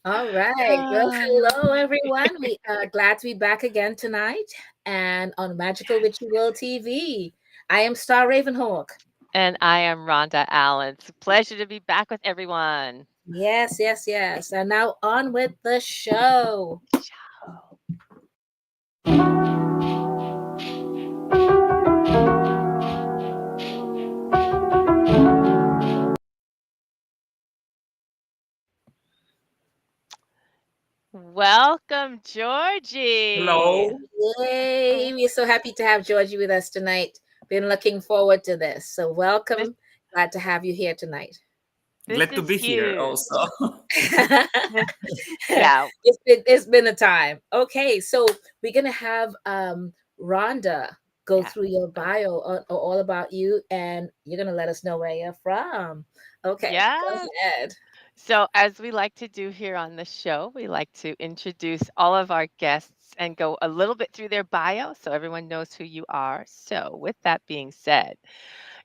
All right. Well, Ah, hello everyone. We are glad to be back again tonight and on Magical Witchy World TV. I am Star Ravenhawk. and I am Rhonda Allen. It's a pleasure to be back with everyone. Yes, yes, yes. And now on with the show. Ciao. Welcome, Georgie. Hello. Yay. We're so happy to have Georgie with us tonight. Been looking forward to this. So This welcome. Glad to have you here tonight. this Glad to is be here huge. also. This, yeah, It's been a time. Okay, so we're gonna have Rhonda go yeah. through your bio all about you, and you're gonna let us know where you're from. Okay, go Yes. ahead. So, as we like to do here on the show, we like to introduce all of our guests and go a little bit through their bio so everyone knows who you are. So, with that being said,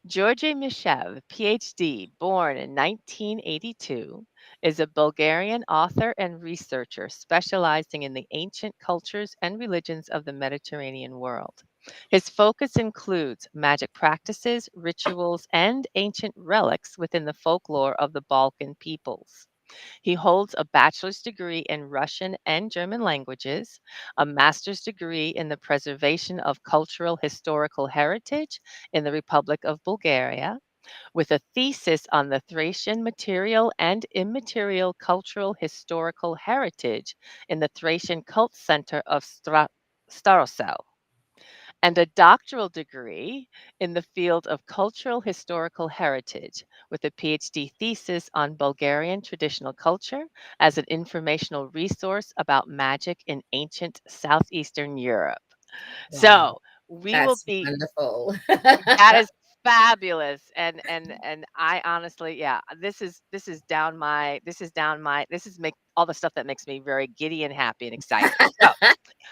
Georgi Mishev, PhD, born in 1982, is a Bulgarian author and researcher specializing in the ancient cultures and religions of the Mediterranean world. His focus includes magic practices, rituals, and ancient relics within the folklore of the Balkan peoples. He holds a bachelor's degree in Russian and German languages, a master's degree in the preservation of cultural historical heritage in the Republic of Bulgaria, with a thesis on the Thracian material and immaterial cultural historical heritage in the Thracian Cult Center of Starosel, and a doctoral degree in the field of cultural historical heritage with a PhD thesis on Bulgarian traditional culture as an informational resource about magic in ancient Southeastern Europe. Wow, So, we will that's be wonderful. that is fabulous, and I honestly, yeah, this is make all the stuff that makes me very giddy and happy and excited. So,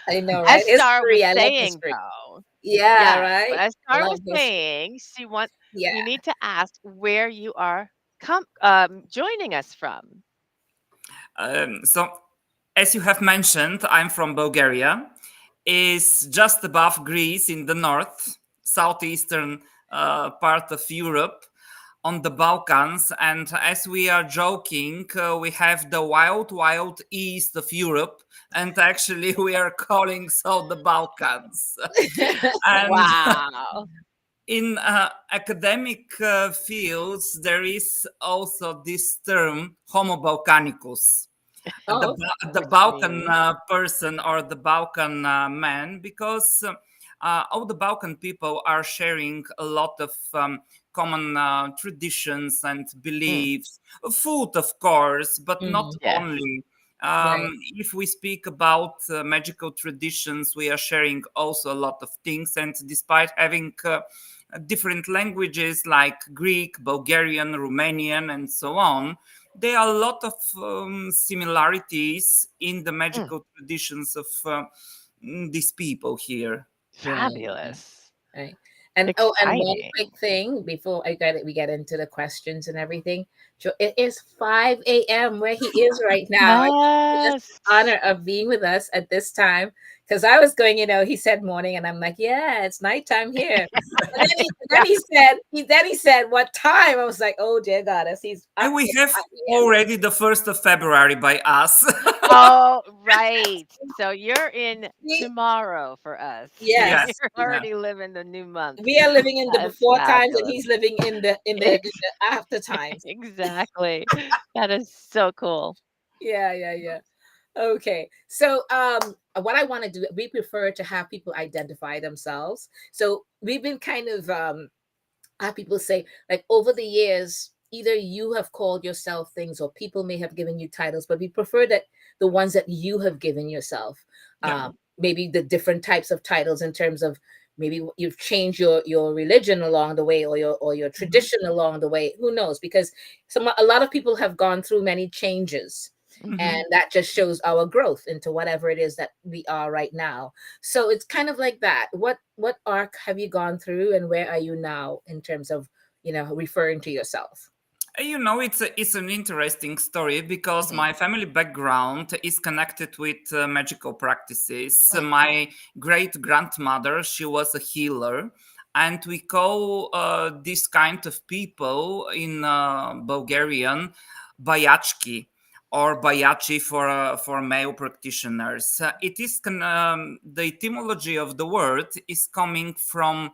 I know, as right? Star was History. I love saying history. though, Yeah, yes, but right. as I Star love was history. saying, Yeah. we need to ask where you are joining us from. So, as you have mentioned, I'm from Bulgaria. Is just above Greece in the north, southeastern part of Europe, on the Balkans. And as we are joking, we have the wild, wild east of Europe. And actually, we are calling so the Balkans. And Wow. in academic fields, there is also this term Homo Balkanicus, Oh, okay. the Which Balkan means person or the Balkan man, because all the Balkan people are sharing a lot of common traditions and mm, beliefs, food, of course, but not Mm, yes. only. right. If we speak about magical traditions, we are sharing also a lot of things, and despite having different languages like Greek, Bulgarian, Romanian, and so on, there are a lot of similarities in the Mm, magical traditions of these people here. Right. fabulous. Right. And oh, and one Exciting. quick thing before we get into the questions and everything. It is 5 a.m. where he is right now. I just Yes. the honor of being with us at this time. Because I was going, he said morning, and I'm like, yeah, it's nighttime here. Yeah. Then he said, what time? I was like, oh dear God, as he's And up we at have 5 a.m. already the 1st of February by us. Oh, right. So you're in See? tomorrow for us. Yes, Yes. You're Yeah. already living the new month. we are living in the That's before times, and fabulous. he's living in Ex the after times. exactly. That is so cool. Yeah, yeah, yeah. Okay. So what I want to do, we prefer to have people identify themselves. So we've been kind of have people say, like, over the years, either you have called yourself things or people may have given you titles, but we prefer that the ones that you have given yourself, Yeah. maybe the different types of titles in terms of maybe you've changed your religion along the way, or your Mhm. tradition along the way. Who knows? Because a lot of people have gone through many changes, Mhm. and that just shows our growth into whatever it is that we are right now. So it's kind of like that. What arc have you gone through, and where are you now in terms of referring to yourself? It's an interesting story because Mhm. my family background is connected with magical practices. Mm. My great grandmother, she was a healer, and we call this kind of people in Bulgarian bayachki or bayachi for male practitioners. The etymology of the word is coming from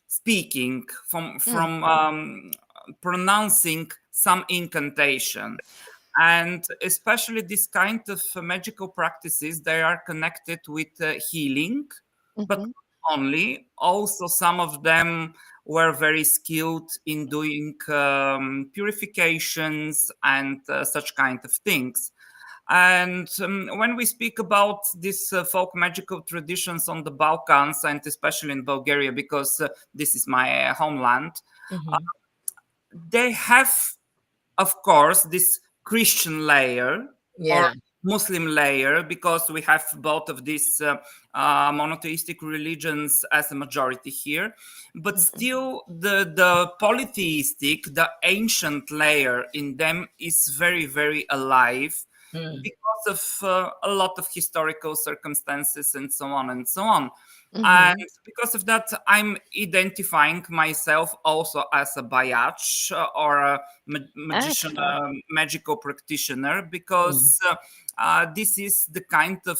speaking Mm. from pronouncing some incantation, and especially this kind of magical practices, they are connected with healing, but Mhm. not only, also some of them were very skilled in doing purifications and such kind of things. And when we speak about these folk magical traditions on the Balkans, and especially in Bulgaria, because this is my homeland, Mm-hmm. they have, of course, this Christian layer or Yeah. Muslim layer, because we have both of these monotheistic religions as a majority here. But Mhm. still, the polytheistic, the ancient layer in them is very, very alive Mm. because of a lot of historical circumstances and so on and so on. And Mhm. because of that, I'm identifying myself also as a bayach or a magician, Excellent. magical practitioner, Mm. because this is the kind of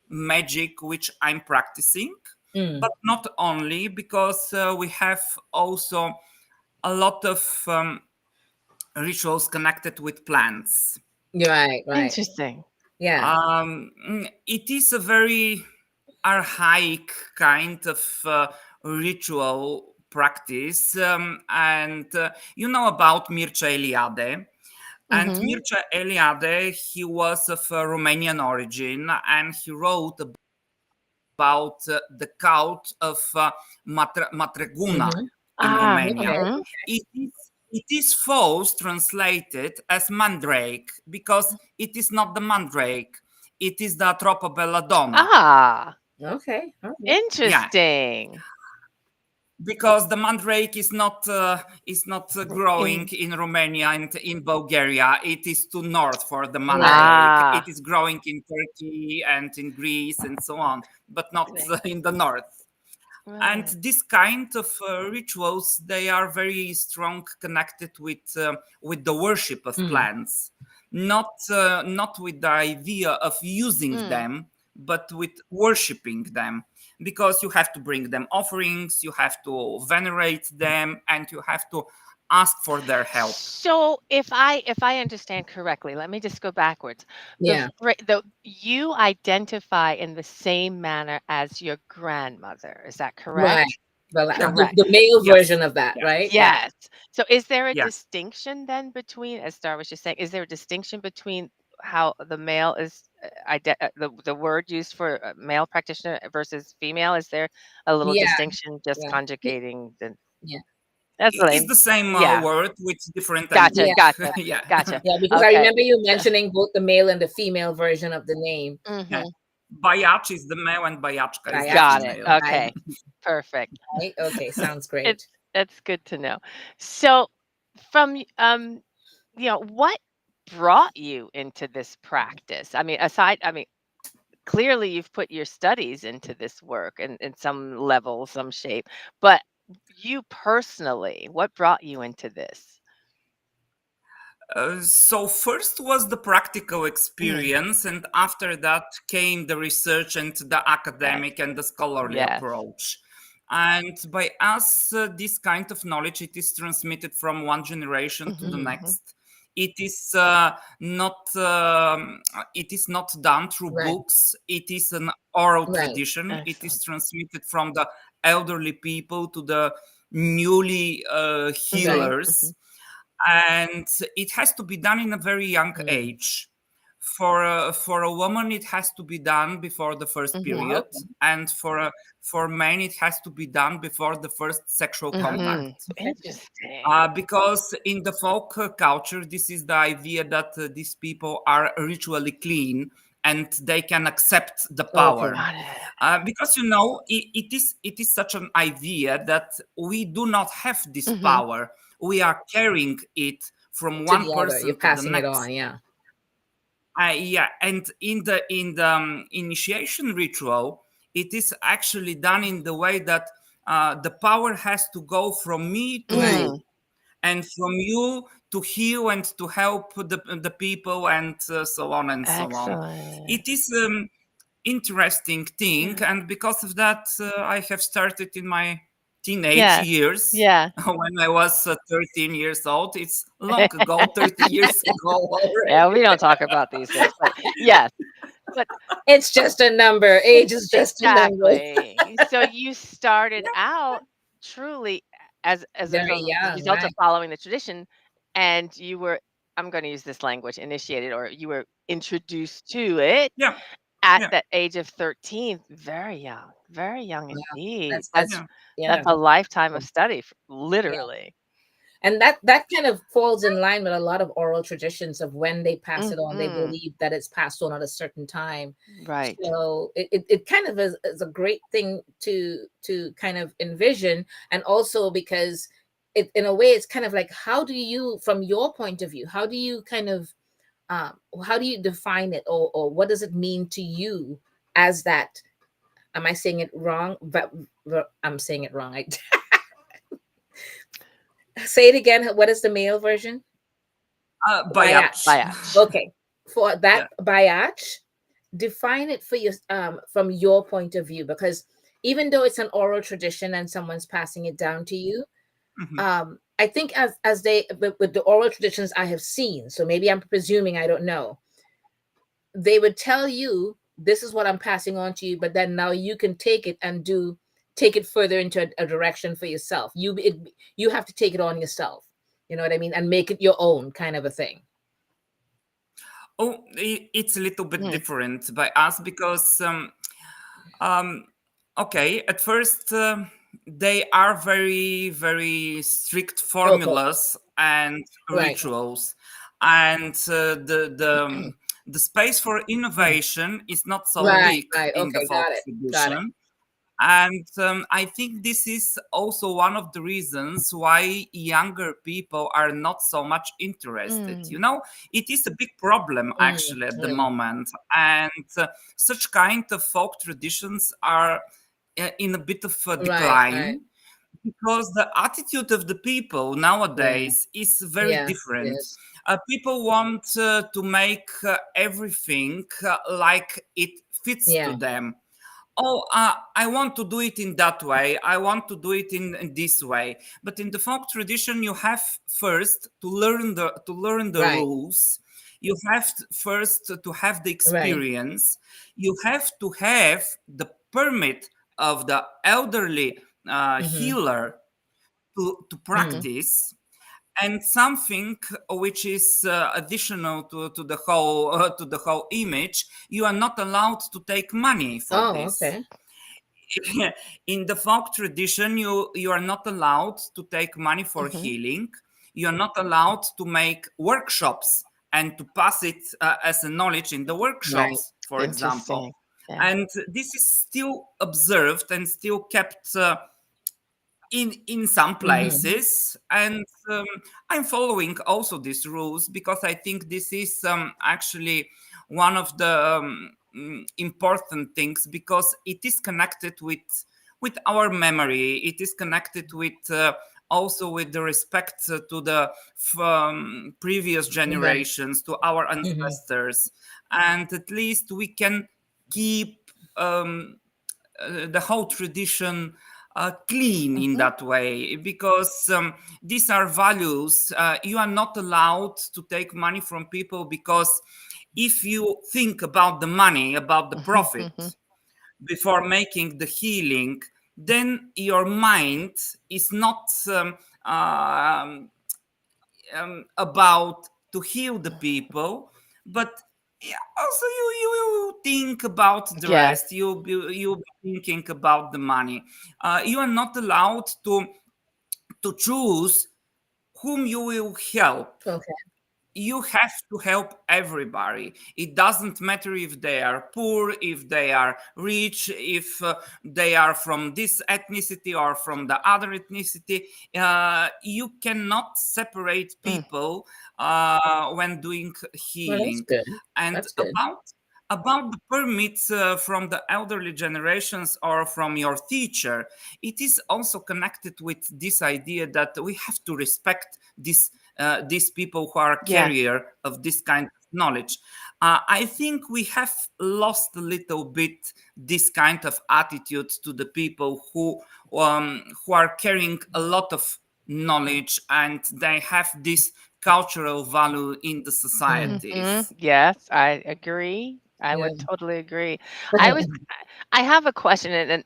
magic which I'm practicing. Mm. But not only, because we have also a lot of rituals connected with plants. You're right, right. Interesting. Yeah. It is a very archaic kind of ritual practice, and you know about Mircea Eliade. And Mhm. Mircea Eliade, he was of Romanian origin, and he wrote about the cult of Matreguna Mm-hmm. in Ah, Romania. Okay. mhm. It is, it is false translated as mandrake, because it is not the mandrake, it is the Atropa belladonna. Ah, Okay. Okay. Yeah, interesting. because the mandrake is not growing In in Romania and in Bulgaria. It is too north for the Right. mandrake. It ah, is growing in Turkey and in Greece and so on, but not right. in the north. And Right. this kind of rituals, they are very strong connected with the worship of Mm. plants, not with the idea of using Mm. them, but with worshiping them, because you have to bring them offerings, you have to venerate them, and you have to ask for their help. So if I understand correctly, let me just go backwards. Yeah. The you identify in the same manner as your grandmother. Is that Right. correct? Well, Yeah, the Correct. male yes, version of that, yeah, right? Yeah. Yes. So is there a yes. distinction then between, as Star was just saying, is there a distinction between how the male is the word used for male practitioner versus female? Is there a little Yeah. distinction just Yeah. conjugating the Yeah. that's It's lame. the same Yeah. word with different Gotcha. Yeah. ending. Gotcha. Yeah. Gotcha. Yeah. Because I Okay. remember you So, mentioning both the male and the female version of the name. Yeah. mhm. Bayach is the male and Bayachka is the Got Gayatri. it. female. Right. Okay. Perfect. Right. Okay. Sounds It great. it's good to know. So from what brought you into this practice? I mean, clearly you've put your studies into this work in some level, some shape, but you personally, what brought you into this? So first was the practical Mm, experience, and after that came the research and the academic and the excellent. scholarly Yes. approach. And by us, this kind of knowledge, it is transmitted from one generation to Hmm. the Mm. Hmm. next. It is not it is not done through Right. books. It is an oral Right. tradition. It is Excellent. transmitted from the elderly people to the newly Hmm. Right. Hmm. healers, and it has to be done in a very young Mm. age. For a woman, it has to be done before the first Hmm. period, Okay. and for men, it has to be done before the first sexual Okay. Hmm. contact. Okay. Interesting. Because in the folk culture, this is the idea that these people are ritually clean and they can accept the Okay. power. Got it. Because it is such an idea that we do not have this Hmm. power. we are carrying it from To one the other, you're person to the passing it next. on. Yeah. Yeah, and in the initiation ritual, it is actually done in the way that the power has to go from me to Right. you, and from you to heal and to help the people, and so on and so on. Excellent. It is interesting thing, Yeah. and because of that, I have started in my teenage Yes. years. Yeah. When I was 13 years old, it's long ago, 30 years ago Yeah, already. we don't talk about these things, but yes. But It's just a number. Age is just a number. exactly. So you started out truly as a Very result young, result of right? following the tradition, and you were, I'm going to use this language, initiated, or you were introduced to it Yeah, at yeah, that age of 13. Very young Wow. indeed. That's yeah, yeah. That's a lifetime of study, literally. And that kind of falls in line with a lot of oral traditions of when they pass it on. They Mhm. believe that it's passed on at a certain time. Right. So it kind of is a great thing to kind of envision. And also because it, in a way, it's kind of like, how do you, from your point of view, how do you kind of um, how do you define it, or what does it mean to you as that? Am I saying it wrong? But I'm saying it wrong. I say it again. What is the male version? Bayach. Bayach. Biatch. Okay. For that Yeah. Bayach, define it for you from your point of view, because even though it's an oral tradition and someone's passing it down to you, Mhm. I think as they with the oral traditions I have seen, so maybe I'm presuming, I don't know, they would tell you this is what I'm passing on to you, but then now you can take it and take it further into a direction for yourself. You have to take it on yourself. You know what I mean? And make it your own kind of a thing. Oh, it's a little bit Mm. different by us because um, okay, at first they are very, very strict Okay. formulas and Right. rituals, and the space for Mm. innovation is not so Right, big right. in the Okay, folk got it. Got it. tradition. And I think this is also one of the reasons why younger people are not so much interested. Mm. It is a big problem Mm, actually at the mm. moment. And such kind of folk traditions are in a bit of a Right, right. decline, because the attitude of the people Yeah. nowadays is very Yeah, it different. is. People want to make everything like it fits to Yeah. them. Oh, I want to do it in that way. I want to do it in this way. But in the folk tradition, you have first to learn the Right. rules. You have first to have the Right. experience. You have to have the permit of the elderly Mm-hmm. healer to Mm-hmm. practice. And something which is additional to the whole image, you are not allowed to take money for Oh, this. okay. In the folk tradition, you are not allowed to take money for Mhm. healing. You are not allowed to make workshops and to pass it as a knowledge in the Right. workshops, for example. Interesting. Yeah. And this is still observed and still kept in some Mm-hmm. places. And I'm following also these rules because I think this is actually one of the important things, because it is connected with our memory. It is connected with also with the respect to the previous Right. generations, to our Mm-hmm. ancestors, and at least we can keep the whole tradition clean in Mhm. that way, because these are values. You are not allowed to take money from people, because if you think about the money, about the Mhm. profit Mhm. before making the healing, then your mind is not um, about to heal the people, but yeah, also you think about the Yeah. rest. You be thinking about the money. You are not allowed to choose whom you will help. Okay. you have to help everybody. It doesn't matter if they are poor, if they are rich, if they are from this ethnicity or from the other ethnicity. You cannot separate Mm. people when doing Well, that's healing. good. And That's good. about the permits from the elderly generations or from your teacher, it is also connected with this idea that we have to respect these people who are Yes. carrier of this kind of knowledge. I think we have lost a little bit this kind of attitude to the people who are carrying a lot of knowledge, and they have this cultural value in the Mm. societies. Yes, I agree. I Yeah. would totally agree. I was I have a question, and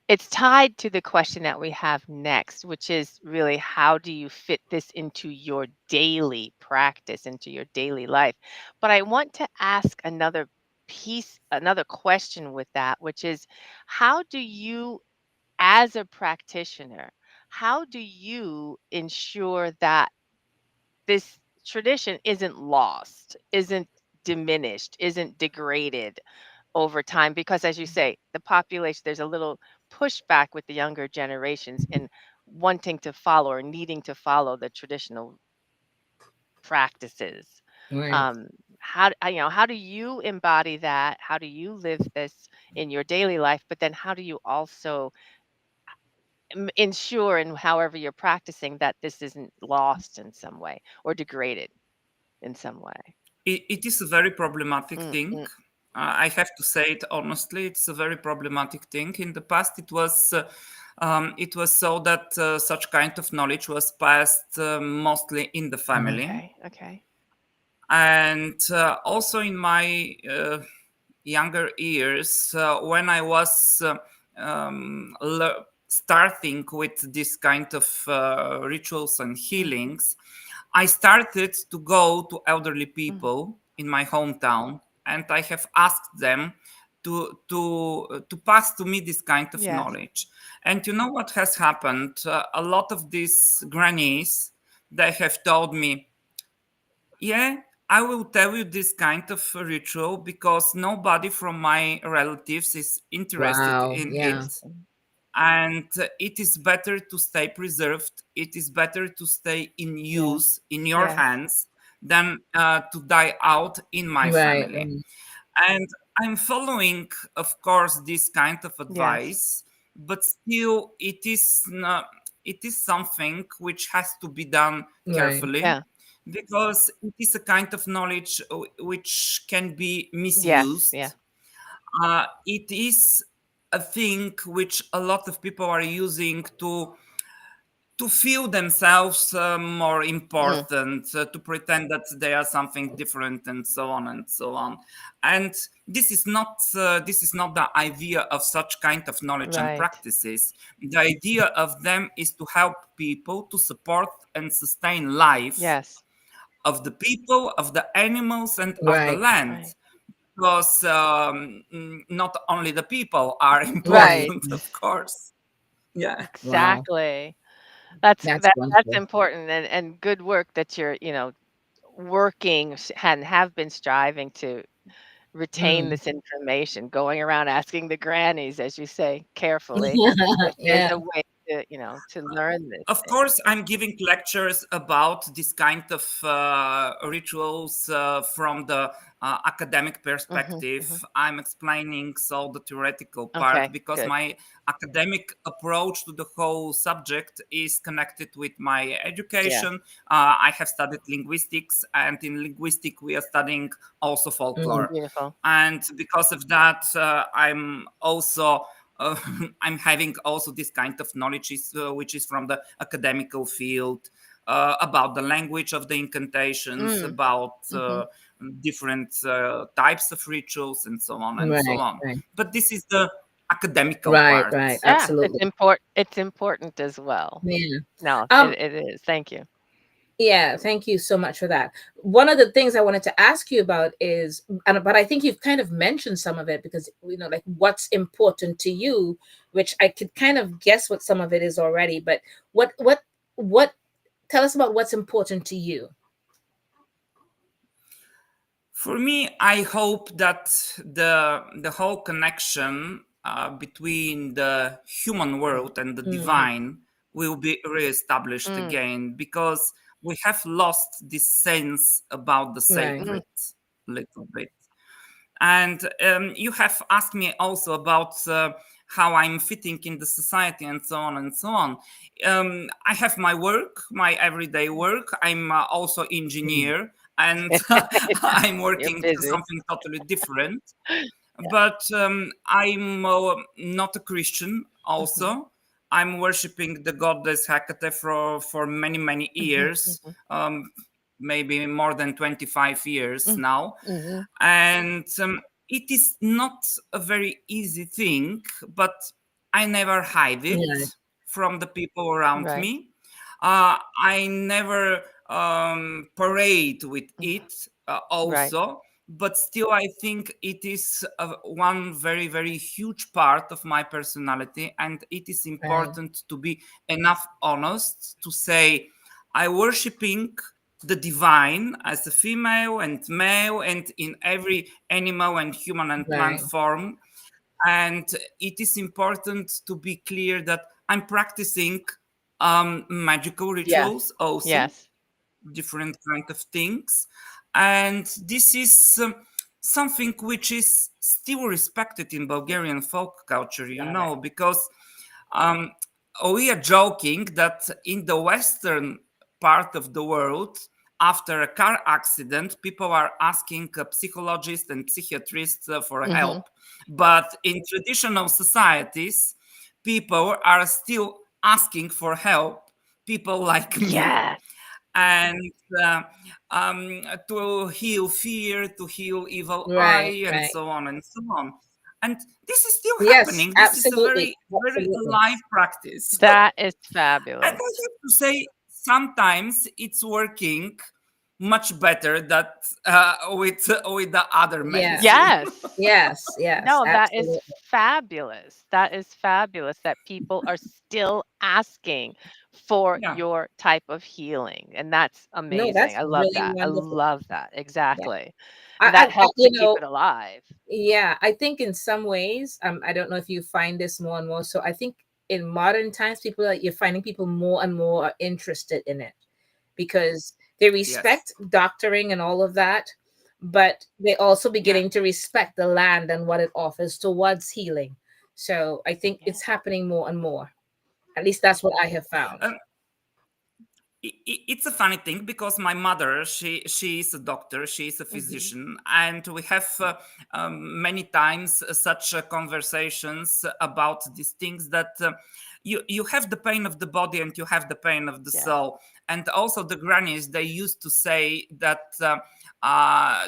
it's tied to the question that we have next, which is really how do you fit this into your daily practice, into your daily life? But I want to ask another question with that, which is how do you, as a practitioner, how do you ensure that this tradition isn't lost, isn't diminished, isn't degraded over time? Because as you say, the population, there's a little pushback with the younger generations in wanting to follow or needing to follow the traditional practices. Right. Um, how do you embody that? How do you live this in your daily life? But then how do you also ensure in however you're practicing that this isn't lost in some way or degraded in some way? It is a very problematic Mm, thing. mm, I have to say it honestly. It's a very problematic thing. In the past, it was so that such kind of knowledge was passed mostly in the family, okay, okay. and also in my younger years, when I was starting with this kind of rituals and Mhm, healings, I started to go to elderly mhm. people in my hometown, and I have asked them to pass to me this kind of Yes. knowledge. And you know what has happened? A lot of these grannies, they have told me, yeah, I will tell you this kind of ritual because nobody from my relatives is interested Wow. in Yeah. it. Interesting. And it is better to stay preserved. It is better to stay in Yes. use in your Yes. hands than to die out in my Right. family. Right. And I'm following, of course, this kind of Yes. advice, but still, it is something which has to be done Right. carefully Yeah. because it is a kind of knowledge which can be Yes. Yeah. misused. It is a thing which a lot of people are using to feel themselves more Mm, important, to pretend that they are something different, and so on and so on. And this is not the idea of such kind of knowledge and right. practices. The idea of them is to help people to support and sustain life Yes. of the people, of the animals, and of the Right. land. Right. Because not only the people are Right. Right. important, of course. Yeah. Wow. Exactly. That's That's wonderful. important and good work that you're, working and have been striving to retain Mm. this information, going around asking the grannies, as you say, carefully, if there's Yeah. a way to, to learn this Of thing. course, I'm giving lectures about this kind of rituals from the academic Mhm, perspective. mhm. I'm explaining so the theoretical part Okay, because good. my academic approach to the whole subject is connected with my Yeah. education. I have studied linguistics, and in linguistics we are studying also Mm. folklore. Beautiful. And because of that, I'm also uh, I'm having also this kind of knowledge which is from the academical field about the language of the incantations, Mm, about mhm. different types of rituals, and so on and so Right. on. Right. But this is the academical Right. part. Right. Yeah, it's Absolutely. important as well. Yeah. No, Um. it is. Thank you. Yeah. Thank you so much for that. One of the things I wanted to ask you about is, and but I think you've kind of mentioned some of it because like what's important to you, which I could kind of guess what some of it is already. But what tell us about what's important to you. For me, I hope that the whole connection between the human world and the Mm, divine will be reestablished Mm, again, because we have lost this sense about the right, mm, sacred little bit. And you have asked me also about how I'm fitting in the society and so on and so on. I have my work, my everyday work. I'm also mm, engineer, and I'm you're working to busy. something totally different. Yeah. But I'm not a Christian. Hmm. Also, I'm worshiping the goddess Hecate for many many Hmm. years. Hmm. Maybe more than 25 years now. Hmm. And it is not a very easy thing, but I never hide it yeah, from the people around Right. me. I never parade with it Right. also, but still I think it is one very very huge part of my personality, and it is right, important to be enough honest to say I worshiping the divine as a female and male and in every animal and human and plant right, form. And it is important to be clear that I'm practicing magical Yes. rituals also, Yes. different kind of things. And this is something which is still respected in Bulgarian folk culture, Got it. because um, we are joking that in the western part of the world, after a car accident, people are asking a psychologist and psychiatrists for Hmm. help. But in traditional societies, people are still asking for help, people like me. Yes. And uh, to heal fear, to heal evil right, eye, and right. so on and so on. And this is still Yes, happening. This is a absolutely, very, very absolutely. live practice. That is And I fabulous. have to say, sometimes it's working much better that with the other Yeah, medicine. Yes. yes, yes, No, that is absolutely. fabulous. That is fabulous that people are still asking for Yeah. your type of healing, and that's No, amazing. that's I love really that. I wonderful. love that. Yeah, Exactly. And that I helps to keep it alive. yeah, I think in some ways, I don't know if you find this more and more. So I think in modern times, people are you're finding people more and more are interested in it because they Yes. respect doctoring and all of that, but they also Yeah. beginning to respect the land and what it offers towards healing. So I think Yeah. it's happening more and more. At least that's what I have found. Um, it's a funny thing because my mother, she is a doctor, she is a Mhm. physician, and we have many times such conversations about these things that you have the pain of the body and you have the pain of the Yes. soul. And also the grannies, they used to say that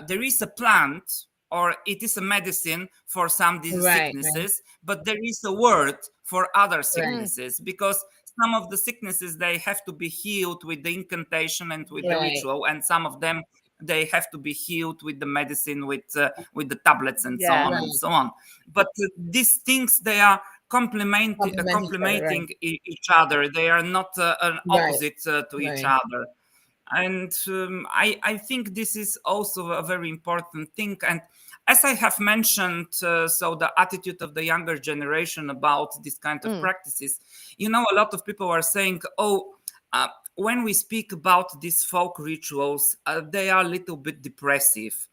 there is a plant or it is a medicine for some Right, right, sicknesses, but there is a word for other right, Mm. sicknesses, because some of the sicknesses, they have to be healed with the incantation and with the right, ritual, and some of them, they have to be healed with the medicine, with the tablets and so on and right. so on. But these things, they are Complement each other, right, complementing each other. They are not an right, opposite to each right. other. And I think this is also a very important thing. And as I have mentioned, so the attitude of the younger generation about this kind of Mm. practices, a lot of people are saying, oh, when we speak about these folk rituals, they are a little bit depressive.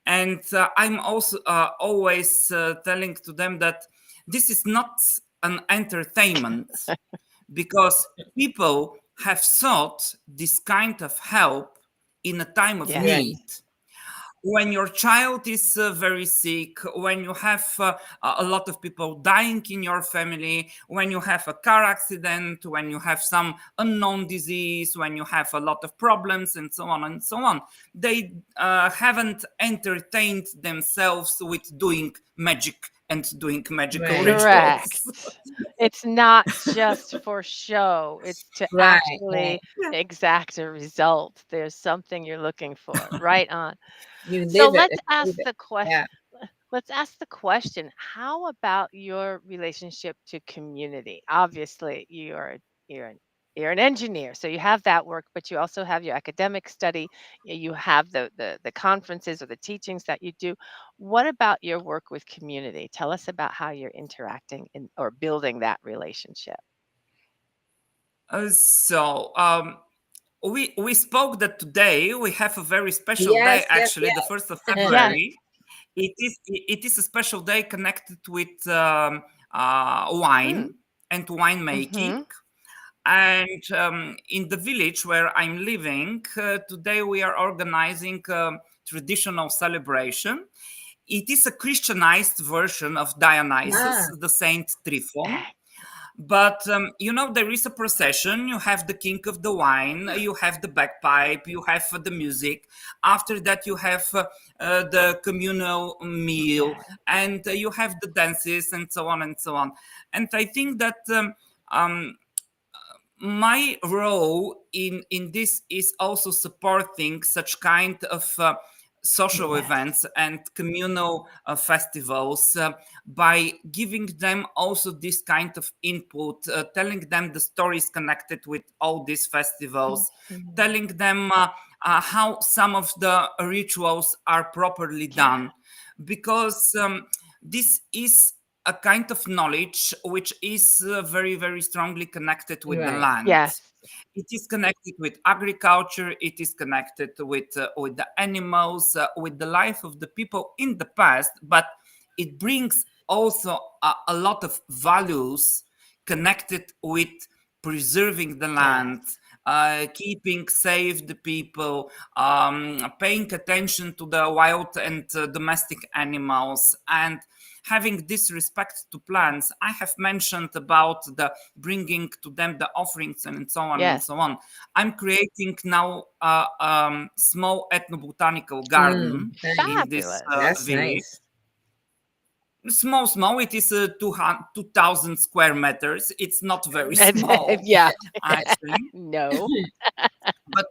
And I'm also always telling to them that this is not an entertainment, because people have sought this kind of help in a time of Yes. Right, need. When your child is very sick, when you have a lot of people dying in your family, when you have a car accident, when you have some unknown disease, when you have a lot of problems, and so on and so on, they haven't entertained themselves with doing magic and doing magical right, rituals. Correct. It's not just for show, it's to right, right. actually exact a result. There's something you're looking for. Right on. You So live it and breathe it. Yeah. let's ask the question, how about your relationship to community? Obviously, you're you're an engineer, so you have that work, but you also have your academic study. You have the conferences or the teachings that you do. What about your work with community? Tell us about how you're interacting in, or building that relationship. So we spoke that today we have a very special day. Yes, yes, Actually, the 1st of yes. Yes. February. It is a special day connected with wine Mm. and winemaking. Mhm. And in the village where I'm living, today we are organizing a traditional celebration. It is a Christianized version of Ah, Dionysus, the Saint Tryphon. Eh, But there is a procession. You have the king of the wine, you have the bagpipe, you have the music. After that, you have the communal meal, yeah. and you have the dances, and so on and so on. And I think that um, my role in this is also supporting such kind of social Yes. events and communal festivals by giving them also this kind of input, telling them the stories connected with all these festivals, Mhm. telling them how some of the rituals are properly Yeah. done, because this is a kind of knowledge which is very, very strongly connected with the right. land. Yes. It is connected with agriculture. It is connected with the animals, with the life of the people in the past. But it brings also a lot of values connected with preserving the land, Yes. keeping safe the people, paying attention to the wild and domestic animals, and having this respect to plants. I have mentioned about the bringing to them the offerings and so on and Yes. so on. I'm creating now a small ethnobotanical Mm, garden nice. in this Fabulous. That's village. nice. Small, it is 2,000 square meters. It's not very small, Yeah. actually. No. But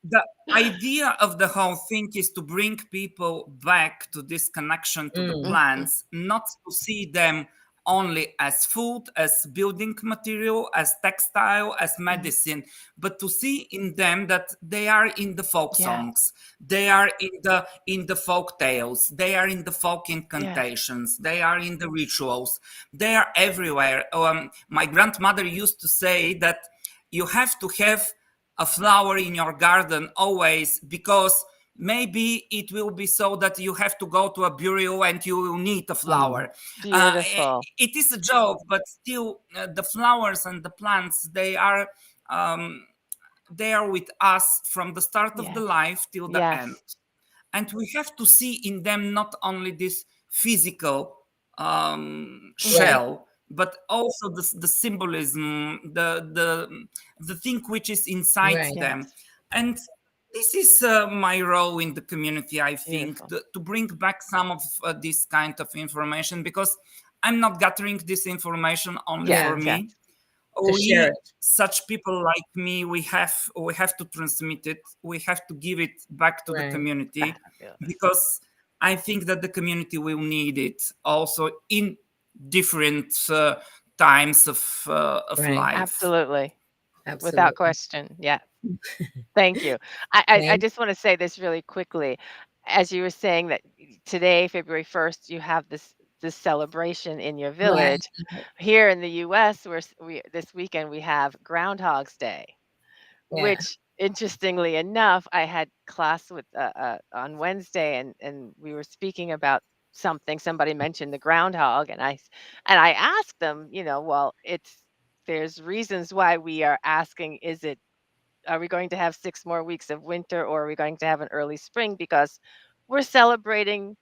the idea of the whole thing is to bring people back to this connection to the Mm, Mhm. plants, not to see them only as food, as building material, as textile, as Mhm. medicine, but to see in them that they are in the folk Yeah. songs, they are in the folk tales, they are in the folk Yes. incantations, they are in the rituals, they are everywhere. My grandmother used to say that you have to have a flower in your garden always, because maybe it will be so that you have to go to a burial and you will need a mm, flower. uh, Beautiful. it is a joke, but still the flowers and the plants, they are with us from the start of the Yes. life till the end. Yes. And we have to see in them not only this physical Mhm. right, shell, but also the symbolism, the thing which is inside right. them. Yes. And this is my role in the community, I think, Beautiful. to bring back some of this kind of information, because I'm not gathering this information only Yes. for Yeah, Yes. me. to share We, it. such people like me, we have to transmit it, we have to give it back to the Right, community, Fabulous. because I think that the community will need it also in different times of right. life. Absolutely. Without Absolutely. question. Yeah. Thank you. I Thank just want to say this really quickly. As you were saying that today, February 1st, you have this celebration in your right. village. Here in the US, this weekend we have Groundhog's Day, Yeah, which interestingly enough, I had class with on Wednesday, and we were speaking about something. Somebody mentioned the groundhog, and I asked them, well, there's reasons why we are asking, are we going to have 6 more weeks of winter, or are we going to have an early spring? Because we're celebrating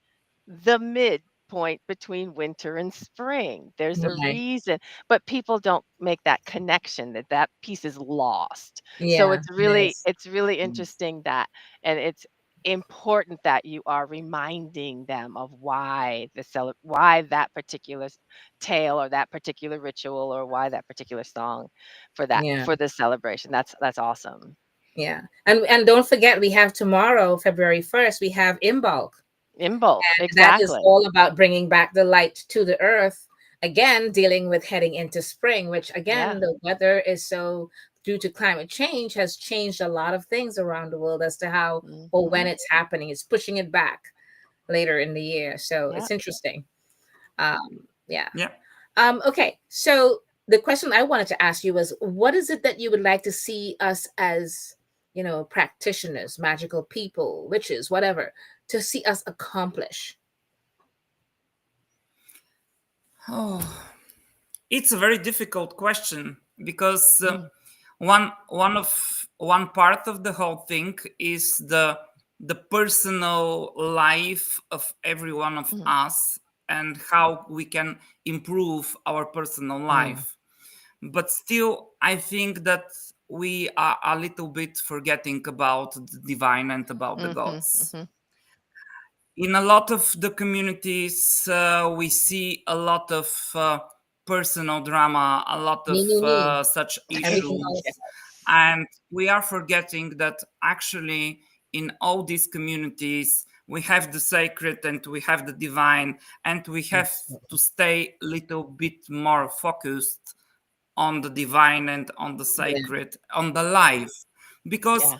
the midpoint between winter and spring. There's a right. reason, but people don't make that connection, that piece is lost. So Yeah, it's it really is. it's really interesting that, and it's important that you are reminding them of why that particular tale, or that particular ritual, or why that particular song Yeah, for the celebration. That's awesome. yeah. And don't forget, we have tomorrow, February 1st, we have Imbolc. Imbolc, That is exactly. all about bringing back the light to the earth. Again, dealing with heading into spring, which Yeah. again, the weather is so due to climate change has changed a lot of things around the world as to how or when Mhm. it's happening. It's pushing it back later in the year. So Yep. it's interesting. Yeah. Yeah. Okay. So the question I wanted to ask you was, what is it that you would like to see us as, practitioners, magical people, witches, whatever, to see us accomplish? Oh, it's a very difficult question because Mm. one part of the whole thing is the personal life of every one of Mhm. us and how we can improve our personal Mm. life. But still, I think that we are a little bit forgetting about the divine and about the Mhm. gods. Mhm. In a lot of the communities, we see a lot of personal drama, a lot of Me. such Everything issues, else. Yes. and we are forgetting that actually in all these communities we have the sacred and we have the divine, and we have to stay a little bit more focused on the divine and on the Yeah. sacred, on the life, because Yeah.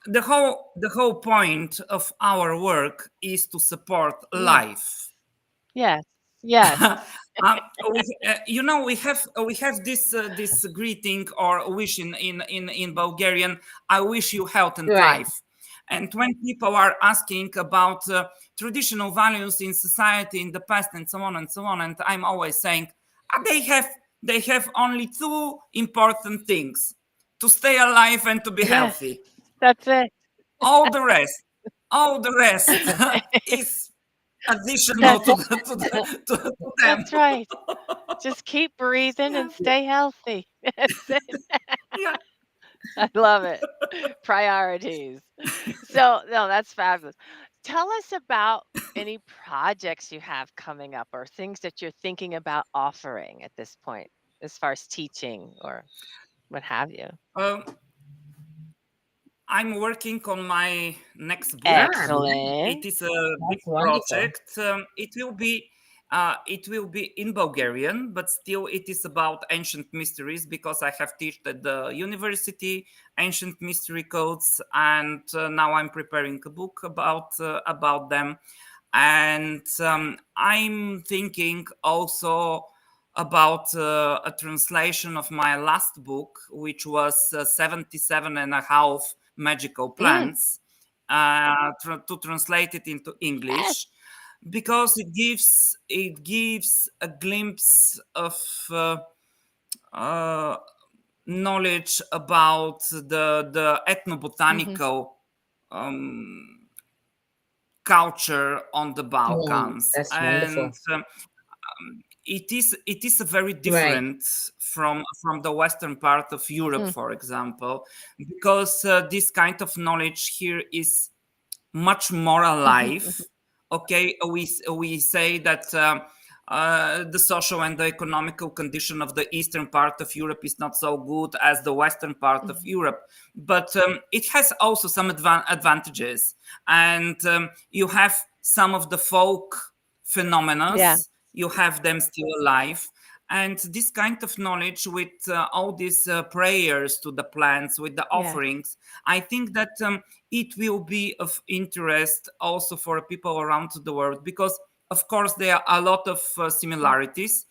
the whole point of our work is to support Yes. life. Yes. Yes. We have this greeting or wish in Bulgarian. I wish you health and Right. life. And when people are asking about traditional values in society in the past and so on and so on, and I'm always saying they have only two important things: to stay alive and to be Yes. healthy. That's it. All the rest, all the rest is additional That's to it. to them. That's right. Just keep breathing and stay healthy. That's it. Yeah. I love it. Priorities. So, no, that's fabulous. Tell us about any projects you have coming up or things that you're thinking about offering at this point, as far as teaching or what have you. Um, I'm working on my next book. Ah, Excellent. It is a big that's wonderful. project. It will be in Bulgarian, but still it is about ancient mysteries because I have taught at the university ancient mystery codes, and now I'm preparing a book about them. And I'm thinking also about a translation of my last book, which was 77 and a half magical Mm, plants, to translate it into yes. English, because it gives a glimpse of uh, knowledge about the Hmm. ethnobotanical um, culture on the Mm, Balkans, that's and wonderful. it is a very Right. different from the western part of Europe, Mm, for example, because this kind of knowledge here is much more mhm, mhm. alive. Okay, we say that the social and the economical condition of the eastern part of Europe is not so good as the western part of Mhm. Europe, but it has also some advantages, and you have some of the folk phenomena. Yeah, You have them still alive, and this kind of knowledge with all these prayers to the plants, with the yes. offerings, I think that it will be of interest also for people around the world, because of course there are a lot of Mm, similarities.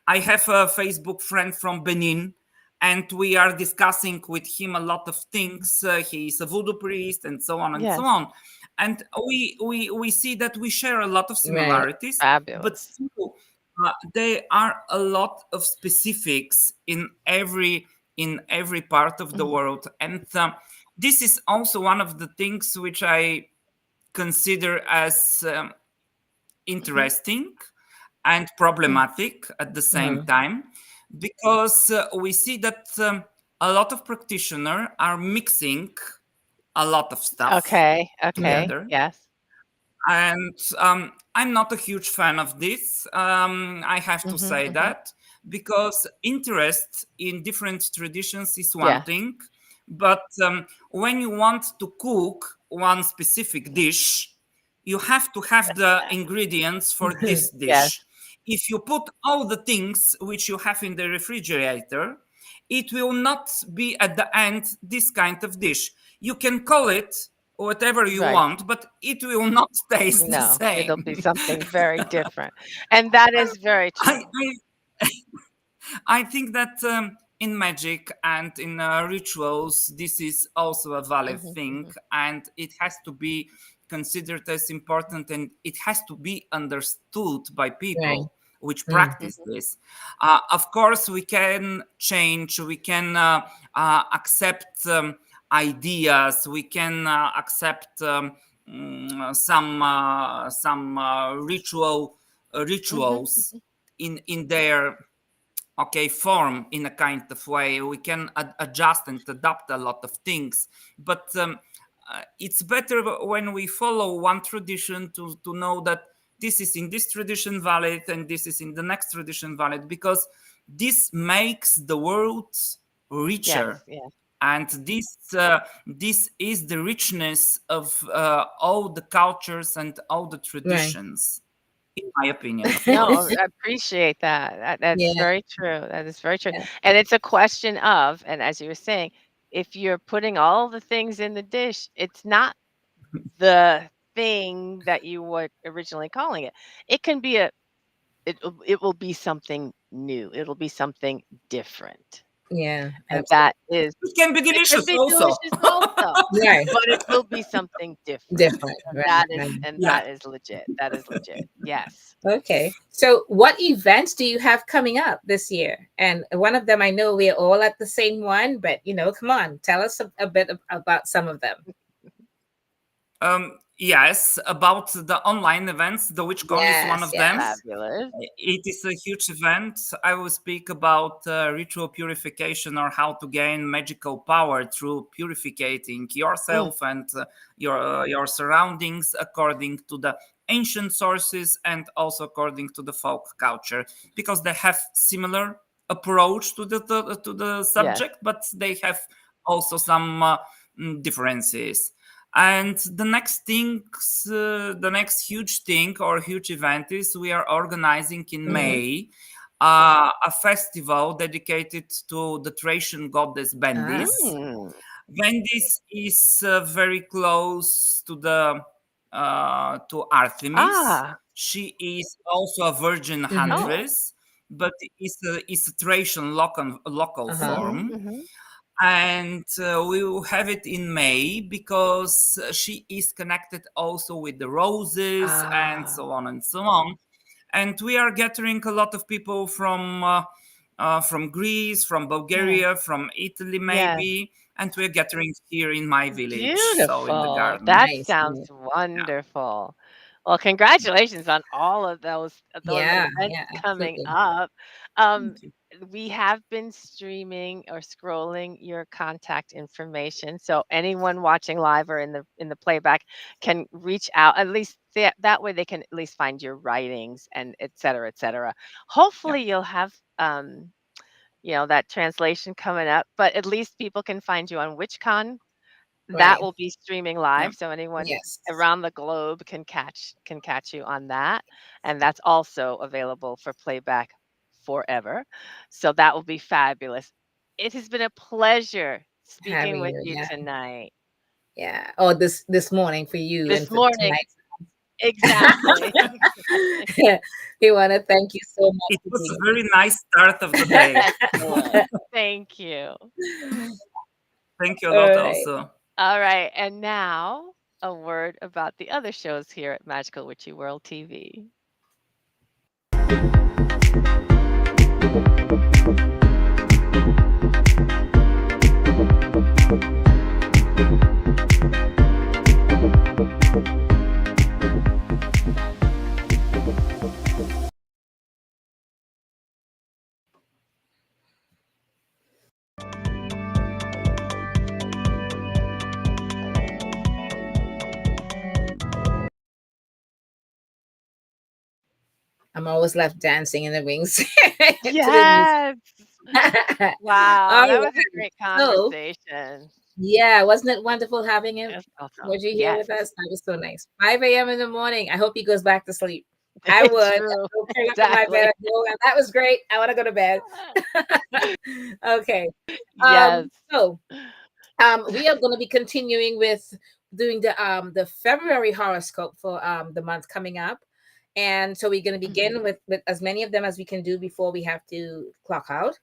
I have a Facebook friend from Benin, and we are discussing with him a lot of things. He is a voodoo priest and so on and so yes. on, and we see that we share a lot of Right. similarities, but Fabulous. still there are a lot of specifics in every part of the Mhm, world, and this is also one of the things which I consider as mhm. interesting and Mm. problematic at the same Mm. time, because we see that a lot of practitioners are mixing a lot of stuff Okay, okay, together, yes. and I'm not a huge fan of this. I have to Mhm, say mhm. that, because interest in different traditions is one Yes. thing, but when you want to cook one specific dish, you have to have the ingredients for this Yes. dish. If you put all the things which you have in the refrigerator, it will not be at the end this kind of dish. You can call it whatever you Right. want, but it will not taste the No, it'll be same. something very different. And that is very I, true. I think that in magic and in rituals, this is also a valid Hmm. thing, Hmm. and it has to be considered as important, and it has to be understood by Right. people which Mm. practice this. Of course, we can change, we can accept ideas, we can accept some Hmm. rituals in their form in a kind of way. We can adjust and adapt a lot of things, but it's better when we follow one tradition to know that this is in this tradition valid and this is in the next tradition valid, because this makes the world Yes, richer. yes. And this is the richness of all the cultures and all the Right. traditions, in my opinion, of No, course. I appreciate that. That's Yeah. very true. That is very true. Yeah. And it's a question of, and as you were saying, if you're putting all the things in the dish, it's not the thing that you were originally calling it. It can be it will be something new. It'll be something different. Yeah. And that Absolutely. is, It can be it can delicious be also. delicious also, Right. but it will be something different. Different. And Right. that is, Right. and Yeah. that is legit. That is legit. Yes. Okay. So, what events do you have coming up this year? And one of them, I know we're all at the same one, but come on, tell us a bit about some of them. Yes, about the online events, the WitchCon is one Yes. of them. Yes. Fabulous. It is a huge event. I will speak about ritual purification, or how to gain magical power through purifying Mm, yourself and your surroundings according to the ancient sources and also according to the folk culture, because they have similar approach to the yes. subject, but they have also some differences. And the next huge thing or huge event is we are organizing in Hmm. May a festival dedicated to the Thracian goddess Ah. Bendis. Mm, Bendis is very close to Artemis. ah, She is also a virgin Hmm. oh. huntress, but is a Thracian local Uh-huh. Mhm, form. mhm. And we will have it in May because she is connected also with the roses and Ah. so on and so on. And we are gathering a lot of people from Greece, from Yes, Bulgaria, from Italy, yes. maybe. And we're gathering here in my village, so in the Beautiful. garden. That Nice. sounds Nice. Yeah. wonderful. Well, congratulations on all of those Yeah. events Yeah. coming Absolutely. up. Um, Thank you. we have been streaming or scrolling your contact information, so anyone watching live or in the playback can reach out. At least that way they can at least find your writings and et cetera, et cetera. Yeah. Hopefully, you'll have that translation coming up, but at least people can find you on WitchCon. That Right. will be streaming Yeah. live, so anyone Yes. around the globe can catch you on that, and that's also available for playback forever. So that will be fabulous. It has been a pleasure speaking Having with you. you Yeah. tonight. Yeah. Oh, this morning for you and This for morning, tonight. exactly. Exactly. We want to thank you so much It for was a being very nice start of the day. Excellent. Thank you. Thank you a All lot right. also. All right, and now a word about the other shows here at Magical Witchy World TV. I'm always left dancing in the wings to the music. Yes. Wow, All that was a right. great So, conversation. yeah, wasn't it wonderful having him? Yes, Was awesome. you here Yes. with us? That was so nice. 5 a.m. in the morning. I hope he goes back to sleep. I would. It's I true. would curl up in my bed Exactly. and go, "And that was great. I want to go to bed." Okay. Yes. So we are going to be continuing with doing the February horoscope for the month coming up. And so we're going to Mhm. begin with as many of them as we can do before we have to clock out.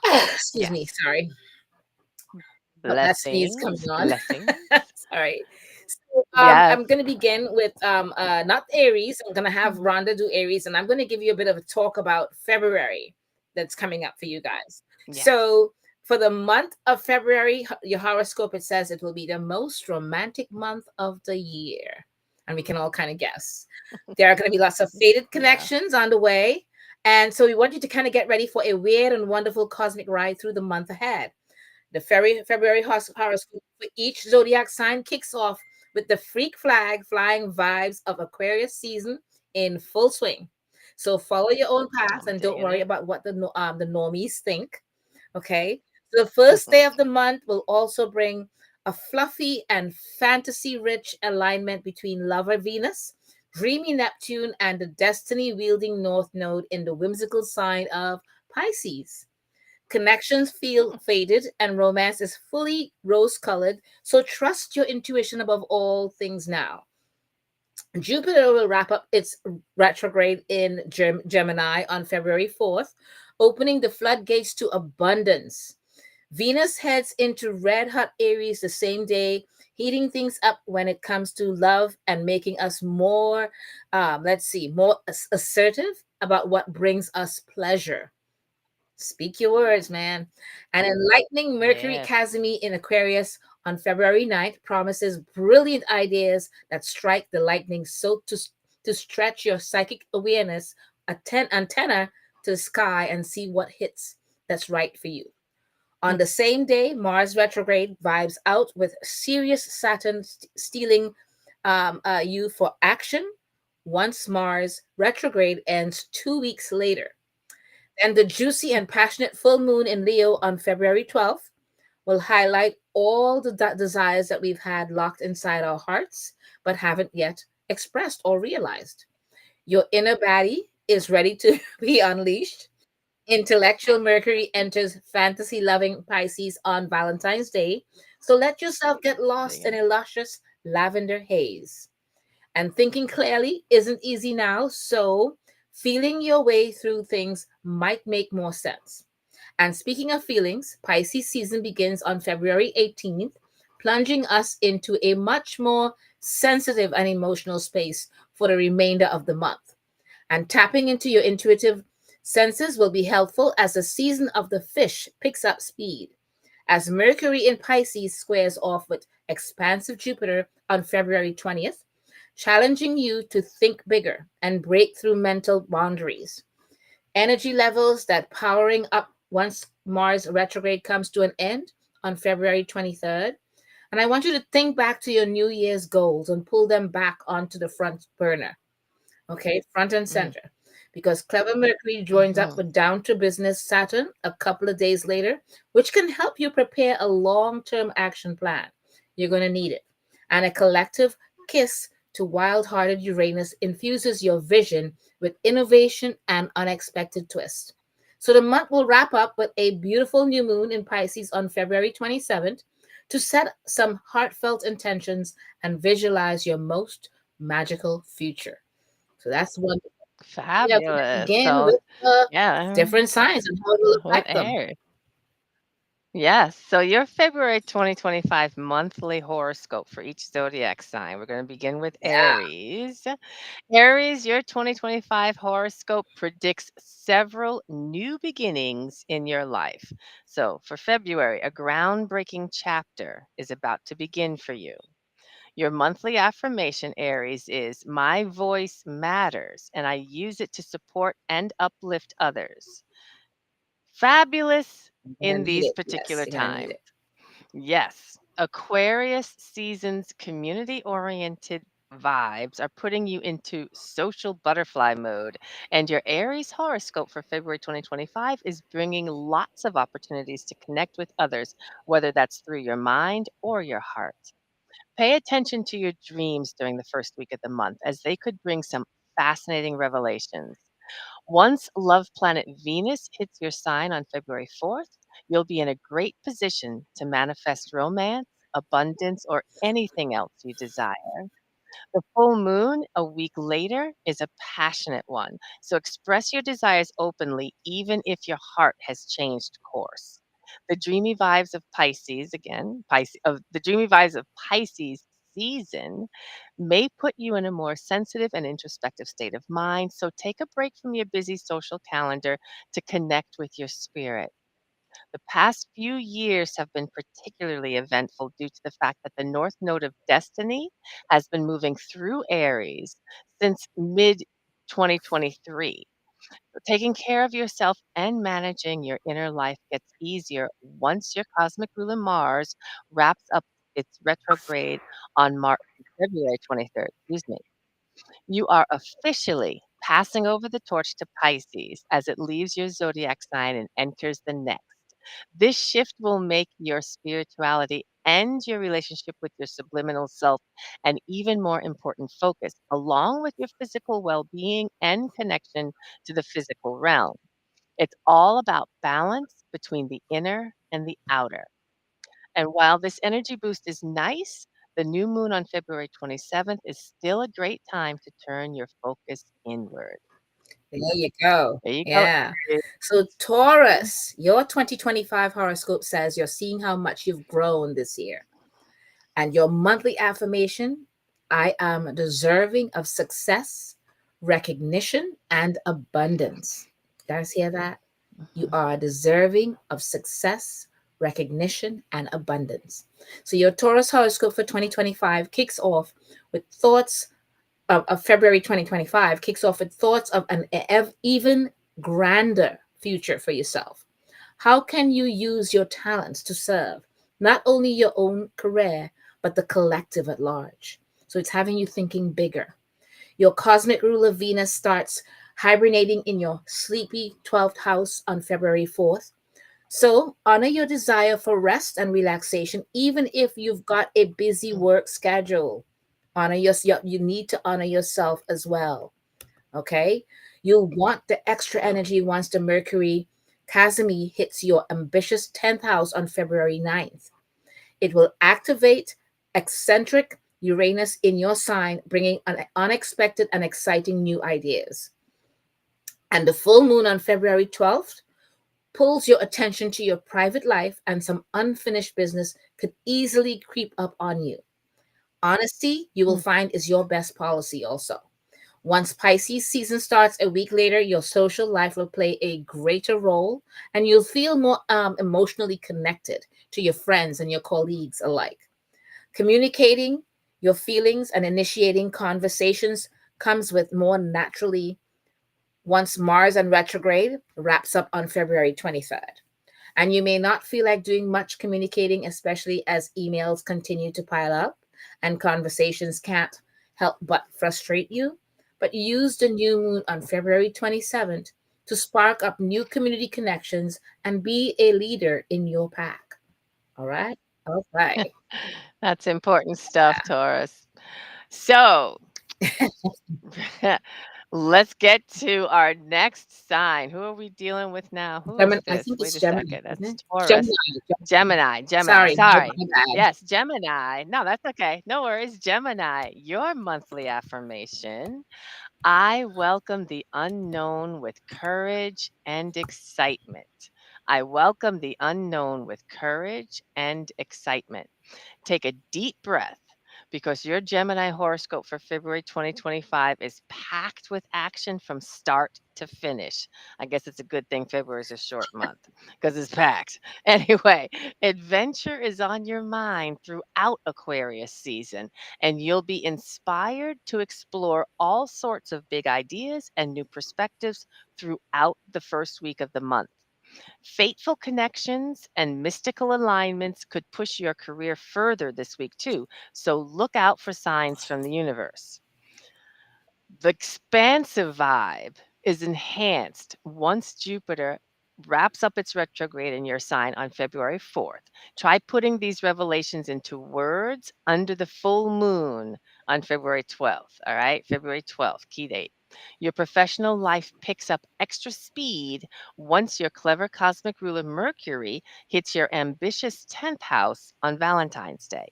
Excuse me, Yes. sorry. Got that sneeze coming Blessings. on. Blessings. Sorry. So Yes. I'm gonna begin with not Aries. I'm gonna have Mhm. Rhonda do Aries, and I'm gonna give you a bit of a talk about February that's coming up for you guys. Yes. So for the month of February, your horoscope, it says it will be the most romantic month of the year. And we can all kind of guess. There are going to be lots of fated Yeah. connections on the way. And so we want you to kind of get ready for a weird and wonderful cosmic ride through the month ahead. The February horoscope for each zodiac sign kicks off with the freak flag flying vibes of Aquarius season in full swing. So follow your own path I'm and don't digging worry it. about what the normies think. Okay. So the first day of the month will also bring a fluffy and fantasy rich alignment between lover Venus, dreamy Neptune, and the destiny wielding North Node in the whimsical sign of Pisces. Connections feel faded and romance is fully rose colored, so trust your intuition above all things now. Jupiter will wrap up its retrograde in Gemini on February 4th, opening the floodgates to abundance. Venus heads into red hot Aries the same day, heating things up when it comes to love and making us more, more assertive about what brings us pleasure. Speak your words, man. An enlightening Mercury Yes. Casimi in Aquarius on February 9th promises brilliant ideas that strike the lightning so to stretch your psychic awareness, antenna to the sky and see what hits that's right for you. On the same day, Mars retrograde vibes out with serious Saturn stealing you for action once Mars retrograde ends 2 weeks later. And the juicy and passionate full moon in Leo on February 12th will highlight all the desires that we've had locked inside our hearts but haven't yet expressed or realized. Your inner baddie is ready to be unleashed. Intellectual Mercury enters fantasy loving Pisces on Valentine's Day. So let yourself get lost in Digging a luscious lavender haze. And thinking clearly isn't easy now, so feeling your way through things might make more sense. And speaking of feelings, Pisces season begins on February 18th, plunging us into a much more sensitive and emotional space for the remainder of the month. And tapping into your intuitive senses will be helpful as the season of the fish picks up speed. As Mercury in Pisces squares off with expansive Jupiter on February 20th, challenging you to think bigger and break through mental boundaries. Energy levels that powering up once Mars retrograde comes to an end on February 23rd. And I want you to think back to your New Year's goals and pull them back onto the front burner. Okay, front and Mm. center. Because clever Mercury joins up Mhm. with down to business Saturn a couple of days later, which can help you prepare a long term action plan. You're going to need it. And a collective kiss to wild hearted Uranus infuses your vision with innovation and unexpected twists. So the month will wrap up with a beautiful new moon in Pisces on February 27th to set some heartfelt intentions and visualize your most magical future. So that's one. Yeah, so let's Fabulous. begin So, with yeah, different signs and how it will with affect them. air. Yes. So your February 2025 monthly horoscope for each zodiac sign. We're going to begin with Yeah. Aries. Aries, your 2025 horoscope predicts several new beginnings in your life. So for February, a groundbreaking chapter is about to begin for you. Your monthly affirmation, Aries, is my voice matters and I use it to support and uplift others. Fabulous You're in gonna need these it. Yes, particular you're gonna need times. it. Yes. Aquarius season's community oriented vibes are putting you into social butterfly mode. And your Aries horoscope for February 2025 is bringing lots of opportunities to connect with others, whether that's through your mind or your heart. Pay attention to your dreams during the first week of the month, as they could bring some fascinating revelations. Once love planet Venus hits your sign on February 4th, you'll be in a great position to manifest romance, abundance, or anything else you desire. The full moon a week later is a passionate one, so express your desires openly, even if your heart has changed course. The dreamy vibes of Pisces, again, the dreamy vibes of Pisces season may put you in a more sensitive and introspective state of mind. So take a break from your busy social calendar to connect with your spirit. The past few years have been particularly eventful due to the fact that the North Node of Destiny has been moving through Aries since mid 2023. Taking care of yourself and managing your inner life gets easier once your cosmic ruler Mars wraps up its retrograde on February 23rd. Excuse me. You are officially passing over the torch to Pisces as it leaves your zodiac sign and enters the next. This shift will make your spirituality and your relationship with your subliminal self an even more important focus, along with your physical well being and connection to the physical realm. It's all about balance between the inner and the outer. And while this energy boost is nice, the new moon on February 27th is still a great time to turn your focus inward. There you go. There you go, Yeah. Aries. So, Taurus, your 2025 horoscope says you're seeing how much you've grown this year. And your monthly affirmation, I am deserving of success, recognition, and abundance. You guys hear that? You Mhm. are deserving of success, recognition, and abundance. So, your Taurus horoscope for 2025 kicks off with thoughts of February 2025 kicks off with thoughts of an even grander future for yourself. How can you use your talents to serve not only your own career, but the collective at large? So it's having you thinking bigger. Your cosmic ruler Venus starts hibernating in your sleepy 12th house on February 4th. So honor your desire for rest and relaxation, even if you've got a busy work schedule. Honor yourself. You need to honor yourself as well. Okay. You'll want the extra energy once the Mercury Casimir hits your ambitious 10th house on February 9th. It will activate eccentric Uranus in your sign, bringing unexpected and exciting new ideas. And the full moon on February 12th pulls your attention to your private life, and some unfinished business could easily creep up on you. Honesty, you will Mm. find, is your best policy also. Once Pisces season starts a week later, your social life will play a greater role and you'll feel more emotionally connected to your friends and your colleagues alike. Communicating your feelings and initiating conversations comes with more naturally once Mars and retrograde wraps up on February 23rd. And you may not feel like doing much communicating, especially as emails continue to pile up and conversations can't help but frustrate you. But use the new moon on February 27th to spark up new community connections and be a leader in your pack. All right? All right. That's important stuff, Taurus. So let's get to our next sign. Who are we dealing with now? Who is Gemini, I this? think Wait it's a Gemini, second. isn't That's it? Taurus. Gemini. Gemini. Sorry, Sorry. my bad. Yes, Gemini. No, that's okay. No worries. Gemini, your monthly affirmation. I welcome the unknown with courage and excitement. I welcome the unknown with courage and excitement. Take a deep breath because your Gemini horoscope for February 2025 is packed with action from start to finish. I guess it's a good thing February is a short month because it's packed. Anyway, adventure is on your mind throughout Aquarius season, and you'll be inspired to explore all sorts of big ideas and new perspectives throughout the first week of the month. Fateful connections and mystical alignments could push your career further this week, too. So look out for signs from the universe. The expansive vibe is enhanced once Jupiter wraps up its retrograde in your sign on February 4th. Try putting these revelations into words under the full moon on February 12th. All right, February 12th, key date. Your professional life picks up extra speed once your clever cosmic ruler Mercury hits your ambitious 10th house on Valentine's Day.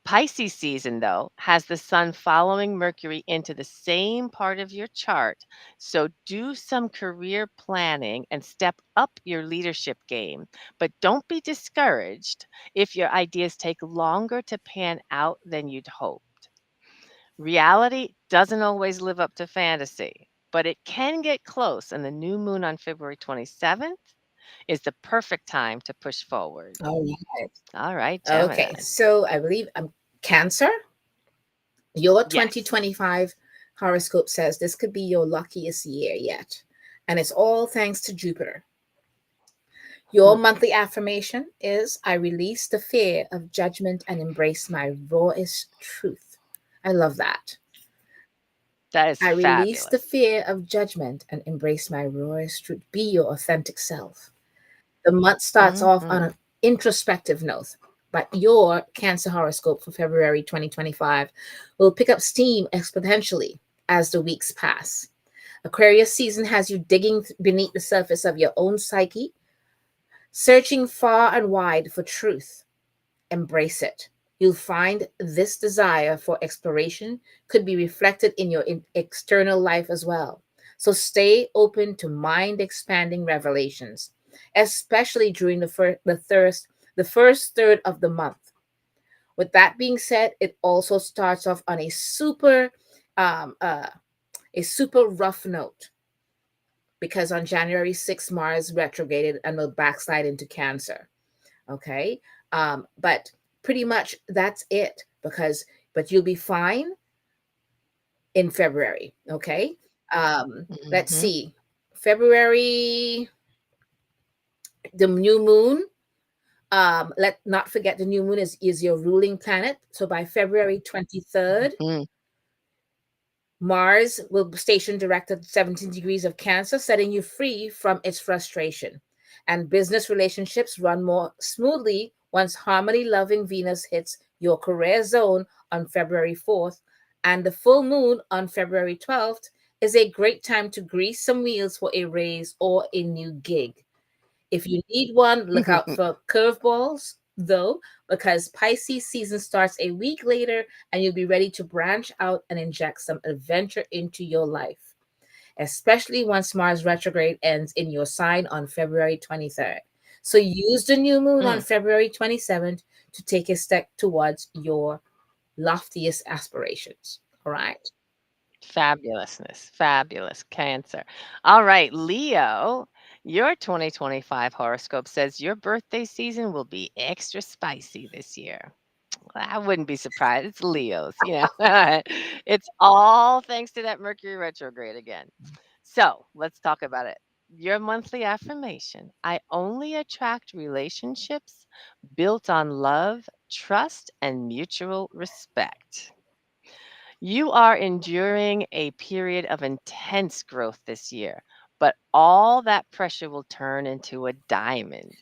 Pisces season, though, has the sun following Mercury into the same part of your chart. So do some career planning and step up your leadership game. But don't be discouraged if your ideas take longer to pan out than you'd hoped. Reality doesn't always live up to fantasy, but it can get close, and the new moon on February 27th is the perfect time to push forward. All right. All right, Okay. Gemini. So I believe Cancer, your Yes. 2025 horoscope says this could be your luckiest year yet. And it's all thanks to Jupiter. Your Hmm. monthly affirmation is I release the fear of judgment and embrace my rawest truth. I love that. That is I release the fabulous. fear of judgment and embrace my rawest truth. Be your authentic self. The month starts off on Mhm. an introspective note, but your Cancer horoscope for February 2025 will pick up steam exponentially as the weeks pass. Aquarius season has you digging beneath the surface of your own psyche, searching far and wide for truth. Embrace it. You'll find this desire for exploration could be reflected in your external life as well. So stay open to mind expanding revelations, especially during the first third of the month. With that being said, it also starts off on um, uh, a super rough note because on January 6th, Mars retrograded and will backslide into Cancer. Okay. But pretty much that's it but you'll be fine in February. Okay. Let's Mhm. see. February, the new moon. Let not forget the new moon is your ruling planet. So by February 23rd, Mhm. Mars will station direct at 17 degrees of Cancer, setting you free from its frustration. And business relationships run more smoothly once harmony loving Venus hits your career zone on February 4th. And the full moon on February 12th is a great time to grease some wheels for a raise or a new gig. If you need one, look out for curveballs, though, because Pisces season starts a week later and you'll be ready to branch out and inject some adventure into your life, especially once Mars retrograde ends in your sign on February 23rd. So use the new moon on Mm. February 27th to take a step towards your loftiest aspirations. All right. Fabulousness. Fabulous. Cancer. All right, Leo, your 2025 horoscope says your birthday season will be extra spicy this year. Well, I wouldn't be surprised. It's Leos, you know. It's all thanks to that Mercury retrograde again. So let's talk about it. Your monthly affirmation: I only attract relationships built on love, trust, and mutual respect. You are enduring a period of intense growth this year, but all that pressure will turn into a diamond.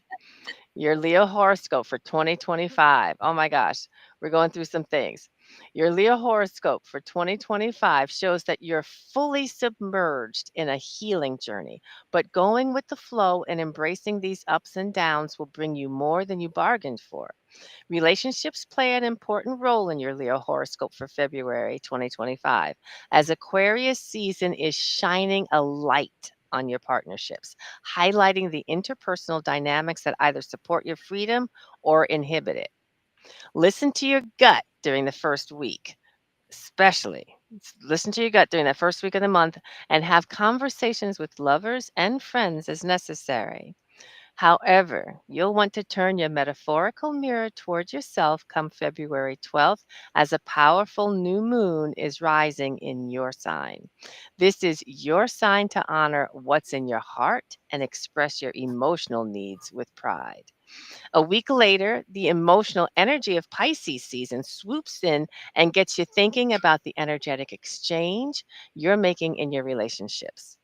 Your Leo horoscope for 2025. Oh my gosh, we're going through some things. Your Leo horoscope for 2025 shows that you're fully submerged in a healing journey, but going with the flow and embracing these ups and downs will bring you more than you bargained for. Relationships play an important role in your Leo horoscope for February 2025, as Aquarius season is shining a light on your partnerships, highlighting the interpersonal dynamics that either support your freedom or inhibit it. Listen to your gut during the first week, especially. Listen to your gut during that first week of the month and have conversations with lovers and friends as necessary. However, you'll want to turn your metaphorical mirror towards yourself come February 12th as a powerful new moon is rising in your sign. This is your sign to honor what's in your heart and express your emotional needs with pride. A week later, the emotional energy of Pisces season swoops in and gets you thinking about the energetic exchange you're making in your relationships.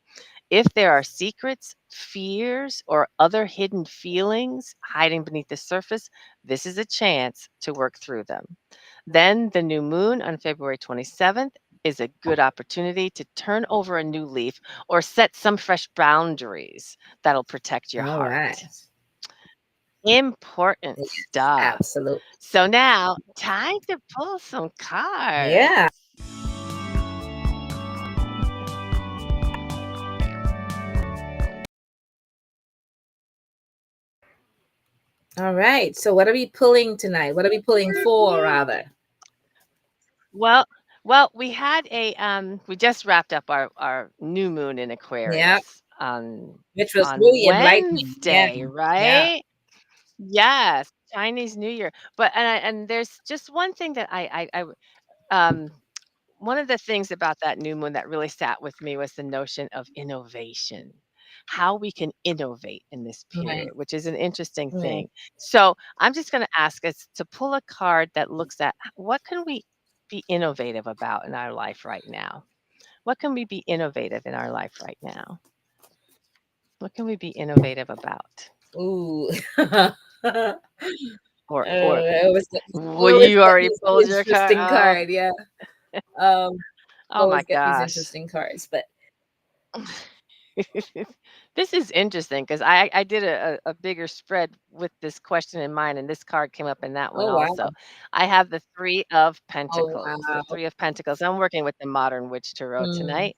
If there are secrets, fears, or other hidden feelings hiding beneath the surface, this is a chance to work through them. Then the new moon on February 27th is a good opportunity to turn over a new leaf or set some fresh boundaries that'll protect your All right. heart. Important Yes, stuff. absolutely. So now, time to pull some Yeah. cards. All right. So what are we pulling tonight? What are we pulling for, rather? Well, well, we just wrapped up our new moon in Yeah. Aquarius Which was on really enlightening. Yeah. Wednesday, Yeah. right? Yes, Chinese New Year. But and there's just one thing that um one of the things about that new moon that really sat with me was the notion of innovation. How we can innovate in this Right. period, which is an interesting Right. thing. So I'm just going to ask us to pull a card that looks at what can we be innovative about in our life right now? What can we be innovative in our life right now? What can we be innovative about? Ooh. Or well, Always you get already these pulled your interesting card. card. Yeah. Um, Oh my always get these gosh. interesting cards. But This is interesting because I did a bigger spread with this question in mind, and this card came up in that one oh wow. also. I have the Three of Oh Pentacles. The wow. Three of Pentacles. I'm working with the Modern Witch Tarot Mm, tonight.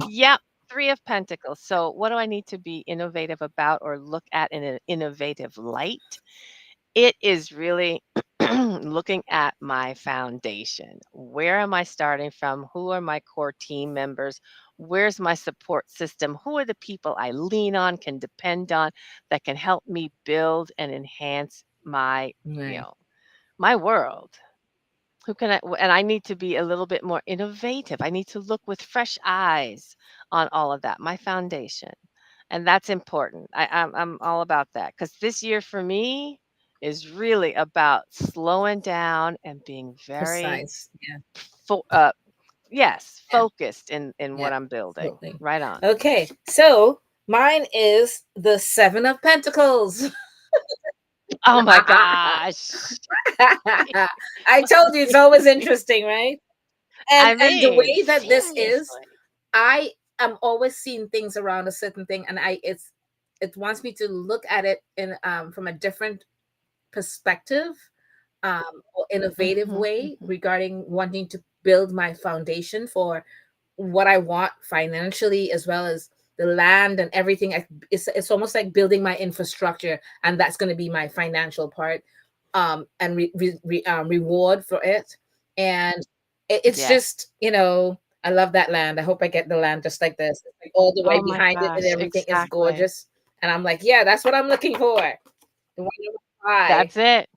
Yep, Three of Pentacles. So, what do I need to be innovative about or look at in an innovative light? It is really looking at my foundation. Where am I starting from? Who are my core team members? Where's my support system? Who are the people I lean on, can depend on, that can help me build and enhance my, you right. know, my world? Who can and I need to be a little bit more innovative. I need to look with fresh eyes on all of that, my foundation. And that's important. I'm all about that because this year for me is really about slowing down and being very, Precise. Yeah. fo- uh, yes, Yeah. focused in Yeah. what I'm building. Absolutely. Right on. Okay. So mine is the Seven of Pentacles. Oh my gosh. I told you it's always interesting, right? I And the mean, way that this is, seriously. I am always seeing things around a certain thing, and it wants me to look at it in from a different perspective, or innovative Hmm, way hmm. regarding wanting to build my foundation for what I want financially, as well as the land and everything. It's almost like building my infrastructure, and that's going to be my financial part, and reward for it. And it's Yes. just, I love that land. I hope I get the land just like this. It's like all the way Oh my behind it, and gosh. everything is Exactly. gorgeous. And I'm like, yeah, that's what I'm looking for. The one I buy. That's it.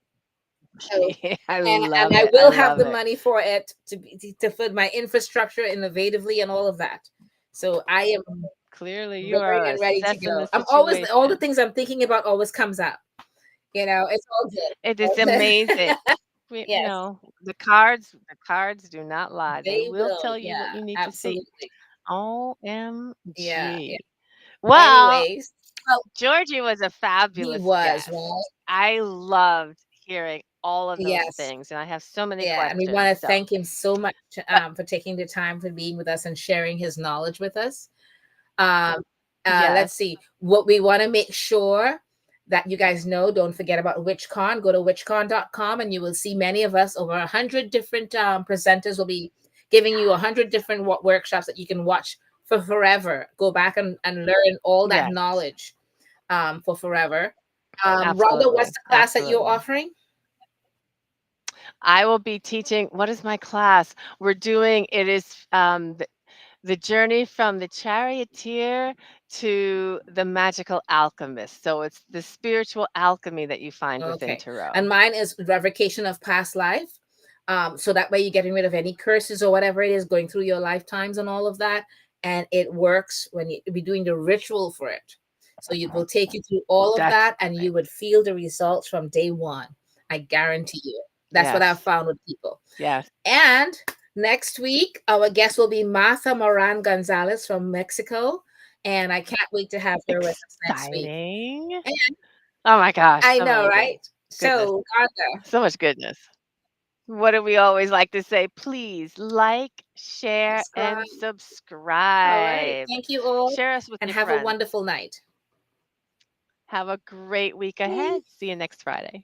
So, I and love I it. I will have love the it. money for it to fund my infrastructure innovatively and all of that. So I am Clearly, you raring are and ready to assessing go. the I'm always all the situation. things I'm thinking about always comes up. It's all It is good. amazing. Yes, The cards do not lie. They they will will. tell you what Yeah, you need to see. absolutely. Yeah, yeah. OMG. Well, Anyways, well, Georgie was a he fabulous was right. guest. I loved hearing all of those Yes, things, and I have so many yeah, and we questions. want to So, thank him so much, but for taking the time for being with us and sharing his knowledge with us. Um, let's yes, see. What we want to make sure that you guys know, don't forget about WitchCon. Go to witchcon.com and you will see many of us, over 100 different presenters will be giving you 100 different workshops that you can watch for forever. Go back and learn all that yes, knowledge, for forever. Rhonda, what's absolutely, the class that you're absolutely. offering? I will be teaching. What is my class? We're doing it is the journey from the charioteer to the magical alchemist. So it's the spiritual alchemy that you find within Okay. And tarot. mine is revocation of past life. So that way you're getting rid of any curses or whatever it is going through your lifetimes and all of that. And it works when you be doing the ritual for it. So it will take you through all of That's that and right. you would feel the results from day one. I guarantee you. That's what I've Yes. found with people. Yes. And next week, our guest will be Martha Moran Gonzalez from Mexico. And I can't wait to have her with us next week. Exciting. And Oh my gosh, I so know, many right? goodness. So, Garda, So much goodness. What do we always like to say? Please like, share, and subscribe. All right. subscribe. Thank you all, Share us with and your have a friends. wonderful night. Have a great week Bye. ahead. See you next Friday.